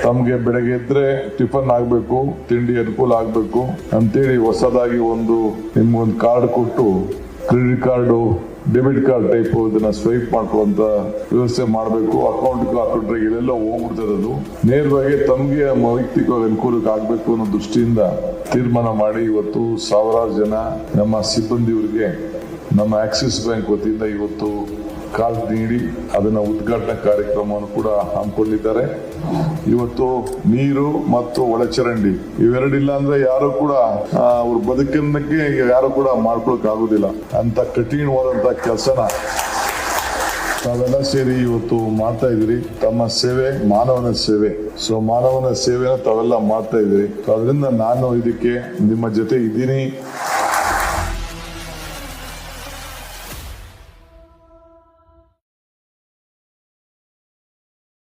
ತಮ್ಗೆ ಬೆಳಗ್ಗೆ ಎದ್ರೆ ಟಿಫನ್ ಆಗ್ಬೇಕು, ತಿಂಡಿ ಅನುಕೂಲ ಆಗ್ಬೇಕು ಅಂತೇಳಿ ಹೊಸದಾಗಿ ನಿಮ್ಗೊಂದು ಕಾರ್ಡ್ ಕೊಟ್ಟು credit card, debit card type ಇದನ್ನ ಸ್ವೈಪ್ ಮಾಡ್ಕೊಳ್ಳುವಂತ ವ್ಯವಸ್ಥೆ ಮಾಡಬೇಕು. ಅಕೌಂಟ್ ಹಾಕೊಂಡ್ರೆ ಇಲ್ಲೆಲ್ಲ ಹೋಗ್ಬಿಡ್ತಿರೋದು ನೇರವಾಗಿ ತಮ್ಗೆ ವೈಯಕ್ತಿಕವಾಗಿ ಅನುಕೂಲಕ್ಕೆ ಆಗ್ಬೇಕು ಅನ್ನೋ ದೃಷ್ಟಿಯಿಂದ ತೀರ್ಮಾನ ಮಾಡಿ ಇವತ್ತು ಸಾವಿರಾರು ಜನ ನಮ್ಮ ಸಿಬ್ಬಂದಿಯವರಿಗೆ ನಮ್ಮ ಆಕ್ಸಿಸ್ ಬ್ಯಾಂಕ್ ವತಿಯಿಂದ ಇವತ್ತು ಕಾರ್ಡ್ ನೀಡಿ ಅದನ್ನ ಉದ್ಘಾಟನಾ ಕಾರ್ಯಕ್ರಮವನ್ನು ಕೂಡ ಹಮ್ಮಿಕೊಂಡಿದ್ದಾರೆ. ಇವತ್ತು ನೀರು ಮತ್ತು ಒಳಚರಂಡಿ ಇವೆರಡಿಲ್ಲ ಅಂದ್ರೆ ಯಾರು ಕೂಡ ಅವ್ರ ಬದುಕನ್ನಕ್ಕೆ ಯಾರು ಕೂಡ ಮಾಡ್ಕೊಳಕ್ ಆಗುದಿಲ್ಲ. ಅಂತ ಕಠಿಣವಾದಂತ ಕೆಲಸನ ತಾವೆಲ್ಲ ಸೇರಿ ಇವತ್ತು ಮಾಡ್ತಾ ಇದ್ರಿ. ತಮ್ಮ ಸೇವೆ ಮಾನವನ ಸೇವೆ. ಮಾನವನ ಸೇವೆನ ತಾವೆಲ್ಲ ಮಾಡ್ತಾ ಇದ್ರಿ. ಅದರಿಂದ ನಾನು ಇದಕ್ಕೆ ನಿಮ್ಮ ಜೊತೆ ಇದ್ದೀನಿ